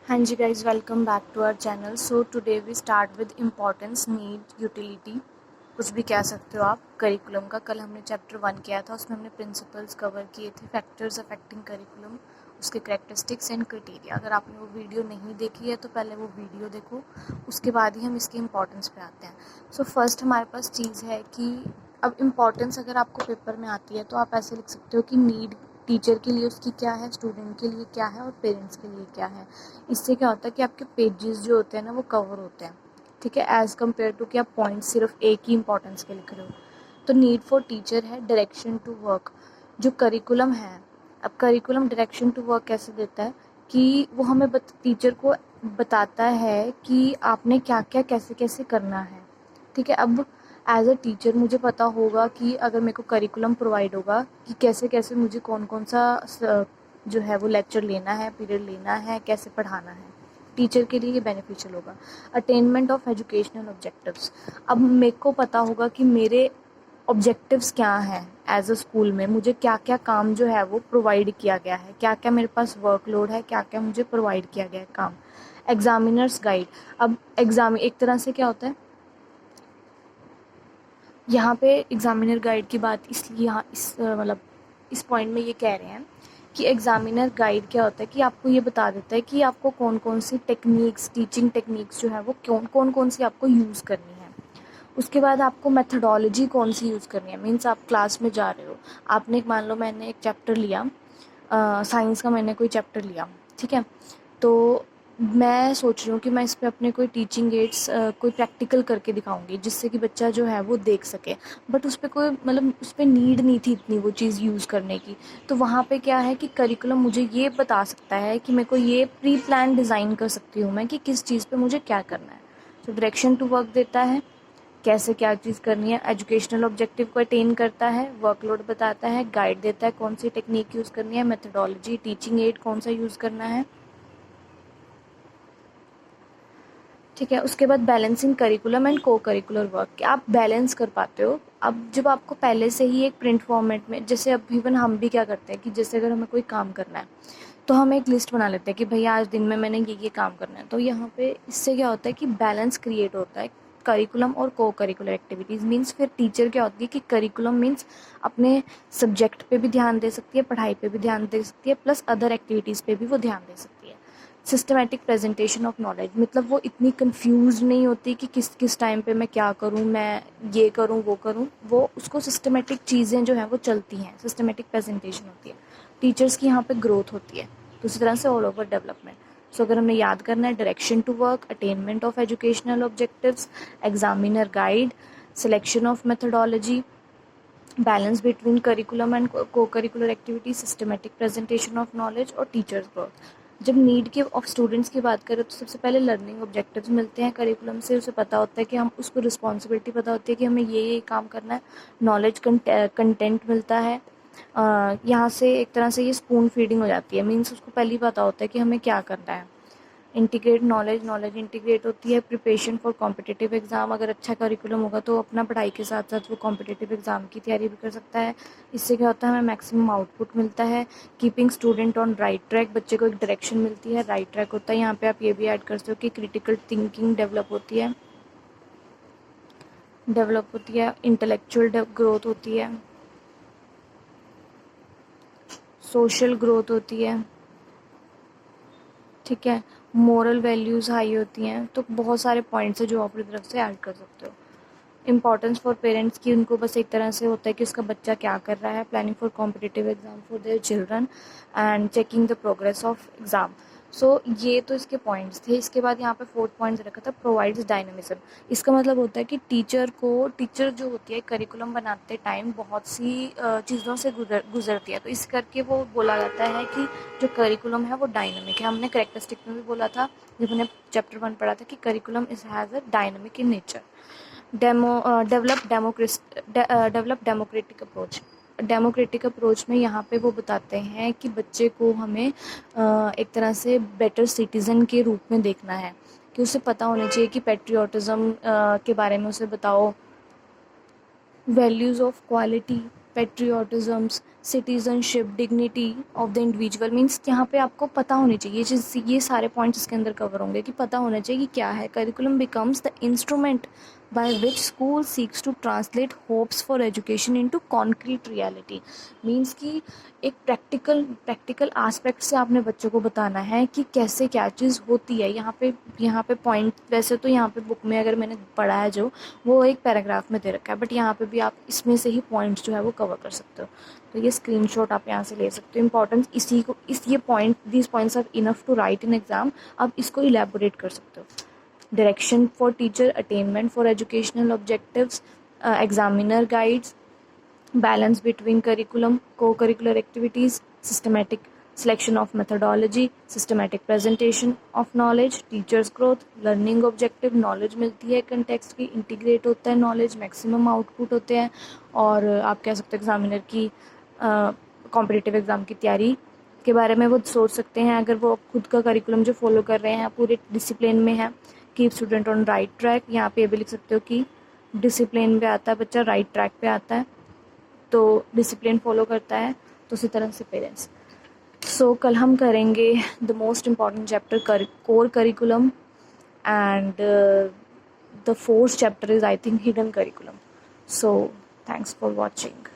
हाँ जी guys, welcome back to our channel. So today we start with importance, need, utility, कुछ भी कह सकते हो आप, करिकुलम का। कल हमने चैप्टर 1 किया था, उसमें हमने प्रिंसिपल्स कवर किए थे, फैक्टर्स अफेक्टिंग करिकुलम, उसके करेक्टरिस्टिक्स एंड क्राइटेरिया। अगर आपने वो वीडियो नहीं देखी है तो पहले वो वीडियो देखो, उसके बाद ही हम इसके इम्पोर्टेंस पे आते हैं। सो फर्स्ट हमारे पास चीज़ है कि अब इम्पोर्टेंस अगर आपको पेपर में आती है तो आप ऐसे लिख सकते हो कि नीड टीचर के लिए उसकी क्या है, स्टूडेंट के लिए क्या है और पेरेंट्स के लिए क्या है। इससे क्या होता है कि आपके पेजेस जो होते हैं ना वो कवर होते हैं, ठीक है, एज़ कम्पेयर टू कि आप पॉइंट सिर्फ एक ही इंपॉर्टेंस के लिख रहे हो। तो नीड फॉर टीचर है डायरेक्शन टू वर्क, जो करिकुलम है। अब करिकुलम डायरेक्शन टू वर्क कैसे देता है कि वो हमें टीचर को बताता है कि आपने क्या क्या कैसे कैसे करना है, ठीक है। अब एज अ टीचर मुझे पता होगा कि अगर मेरे को करिकुलम प्रोवाइड होगा कि कैसे कैसे मुझे कौन कौन सा जो है वो लेक्चर लेना है, पीरियड लेना है, कैसे पढ़ाना है, टीचर के लिए ये बेनिफिशियल होगा। अटेनमेंट ऑफ एजुकेशनल ऑब्जेक्टिव्स, अब मेरे को पता होगा कि मेरे ऑब्जेक्टिव्स क्या हैं एज अ स्कूल में, मुझे क्या क्या काम जो है वो प्रोवाइड किया गया है, क्या क्या मेरे पास वर्कलोड है, क्या क्या मुझे प्रोवाइड किया गया है काम। एग्जामिनर्स गाइड, अब एग्ज़ाम एक तरह से क्या होता है, यहाँ पे एग्ज़ामिनर गाइड की बात इसलिए यहाँ मतलब इस पॉइंट में ये कह रहे हैं कि एग्ज़ामिनर गाइड क्या होता है कि आपको ये बता देता है कि आपको कौन कौन सी टेक्निक्स, टीचिंग टेक्निक्स जो है वो कौन कौन सी आपको यूज़ करनी है। उसके बाद आपको मेथडोलॉजी कौन सी यूज़ करनी है, मीन्स आप क्लास में जा रहे हो, आपने मान लो मैंने एक चैप्टर लिया, साइंस का मैंने कोई चैप्टर लिया, ठीक है। तो मैं सोच रही हूँ कि मैं इस पे अपने कोई टीचिंग एड्स कोई प्रैक्टिकल करके दिखाऊंगी जिससे कि बच्चा जो है वो देख सके। बट उस पर कोई मतलब उस पर नीड नहीं थी इतनी वो चीज़ यूज़ करने की। तो वहाँ पे क्या है कि करिकुलम मुझे ये बता सकता है कि मेरे को ये प्री प्लान डिज़ाइन कर सकती हूँ मैं कि किस चीज़ पे मुझे क्या करना है। तो डायरेक्शन टू वर्क देता है, कैसे क्या चीज़ करनी है, एजुकेशनल ऑब्जेक्टिव को अटेन करता है, वर्कलोड बताता है, गाइड देता है कौन सी टेक्निक यूज़ करनी है, मेथडोलॉजी, टीचिंग एड कौन सा यूज़ करना है, ठीक है। उसके बाद balancing curriculum and co curricular work, कि आप बैलेंस कर पाते हो। अब जब आपको पहले से ही एक प्रिंट फॉर्मेट में, जैसे अब इवन हम भी क्या करते हैं कि जैसे अगर हमें कोई काम करना है तो हम एक लिस्ट बना लेते हैं कि भैया आज दिन में मैंने ये काम करना है। तो यहाँ पे इससे क्या होता है कि बैलेंस क्रिएट होता है करिकुलम और को करिकुलर एक्टिविटीज़। मीन्स फिर टीचर क्या होती है कि करिकुलम मीन्स अपने सब्जेक्ट पे भी ध्यान दे सकती है, पढ़ाई पे भी ध्यान दे सकती है, प्लस अदर एक्टिविटीज़ पे भी वो ध्यान दे सकती है। सिस्टमेटिक प्रेजेंटेशन ऑफ नॉलेज, मतलब वो इतनी कंफ्यूज नहीं होती कि किस किस टाइम पे मैं क्या करूँ, मैं ये करूँ वो करूँ, वो उसको सिस्टमेटिक चीज़ें जो हैं वो चलती हैं, सिस्टमेटिक प्रेजेंटेशन होती है। टीचर्स की यहाँ पे ग्रोथ होती है। दूसरी तरह से ऑल ओवर डेवलपमेंट। सो अगर हमने याद करना है, direction to work, attainment of educational objectives, examiner guide, selection of methodology, balance between curriculum and co curricular activity, systematic presentation of knowledge और टीचर्स ग्रोथ। जब नीड के ऑफ स्टूडेंट्स की बात करें तो सबसे पहले लर्निंग ऑब्जेक्टिव्स मिलते हैं करिकुलम से, उसे पता होता है कि हम उसको रिस्पॉन्सिबिलिटी पता होती है कि हमें ये काम करना है। नॉलेज कंटेंट मिलता है, यहाँ से एक तरह से ये स्पून फीडिंग हो जाती है, मीन्स उसको पहले ही पता होता है कि हमें क्या करना है। इंटीग्रेट नॉलेज, नॉलेज इंटीग्रेट होती है। प्रिपरेशन फॉर कॉम्पिटिटिव एग्ज़ाम, अगर अच्छा करिकुलम होगा तो अपना पढ़ाई के साथ साथ वो कॉम्पिटिटिव एग्ज़ाम की तैयारी भी कर सकता है। इससे क्या होता है, हमें मैक्सिमम आउटपुट मिलता है। Keeping student on right track, बच्चे को एक डायरेक्शन मिलती है, राइट ट्रैक होता है। यहाँ पे आप ये भी ऐड कर सकते हो कि क्रिटिकल थिंकिंग डेवलप होती है, इंटेलेक्चुअल ग्रोथ होती है, सोशल ग्रोथ होती है, ठीक है, मोरल वैल्यूज़ हाई होती हैं। तो बहुत सारे पॉइंट्स हैं जो आप अपनी तरफ से ऐड कर सकते हो। इम्पॉर्टेंस फॉर पेरेंट्स की, उनको बस एक तरह से होता है कि उसका बच्चा क्या कर रहा है। Planning for competitive exam for their children and checking the progress of exam. So ये तो इसके पॉइंट्स थे। इसके बाद यहाँ पे फोर्थ पॉइंट रखा था, प्रोवाइड्स डायनेमिज्म। इसका मतलब होता है कि टीचर जो होती है करिकुलम बनाते टाइम बहुत सी चीज़ों से गुजरती है, तो इस करके वो बोला जाता है कि जो करिकुलम है वो डायनामिक है। हमने करेक्टरिस्टिक में भी बोला था जब हमने चैप्टर 1 पढ़ा था कि curriculum is has a dynamic in nature. Develop democratic approach. Democratic approach में यहाँ पे वो बताते हैं कि बच्चे को हमें एक तरह से बेटर सिटीज़न के रूप में देखना है, कि उसे पता होना चाहिए कि पेट्रियाटिज़म के बारे में उसे बताओ, values of quality, patriotisms, citizenship, dignity of the individual, means यहाँ पे आपको पता होनी चाहिए ये चीज़, ये सारे पॉइंट्स इसके अंदर कवर होंगे कि पता होना चाहिए कि क्या है। Curriculum becomes the instrument by which school seeks to translate hopes for education into concrete reality, means कि एक प्रैक्टिकल आस्पेक्ट से आपने बच्चों को बताना है कि कैसे क्या चीज़ होती है। यहाँ पे पॉइंट, वैसे तो यहाँ पे बुक में अगर मैंने पढ़ा है जो, वो एक पैराग्राफ में दे रखा है, बट यहाँ पे भी आप इसमें से ही पॉइंट्स जो है वो कवर कर सकते हो। तो ये स्क्रीनशॉट आप यहाँ से ले सकते हो। इंपॉर्टेंस ये point, these points are enough to write in exam, आप इसको इलेबोरेट कर सकते हो। Direction for teacher attainment for educational objectives, examiner guides, balance between curriculum, co-curricular activities, systematic selection of methodology, systematic presentation of knowledge, teachers growth, learning objective, knowledge मिलती है context की, integrate होता है knowledge, maximum output होते हैं। और आप कह सकते हो एग्जामिनर की कॉम्पिटिटिव एग्ज़ाम की तैयारी के बारे में वो सोच सकते हैं, अगर वो खुद का करिकुलम जो फॉलो कर रहे हैं पूरे डिसिप्लिन में है। Keep student on right track, यहाँ पे ये भी लिख सकते हो कि डिसिप्लिन पे आता है बच्चा, राइट ट्रैक पे आता है, तो डिसिप्लिन फॉलो करता है। तो उसी तरह से पेरेंट्स। सो कल हम करेंगे the most important chapter core curriculum, and the fourth chapter is I think hidden curriculum. So thanks for watching.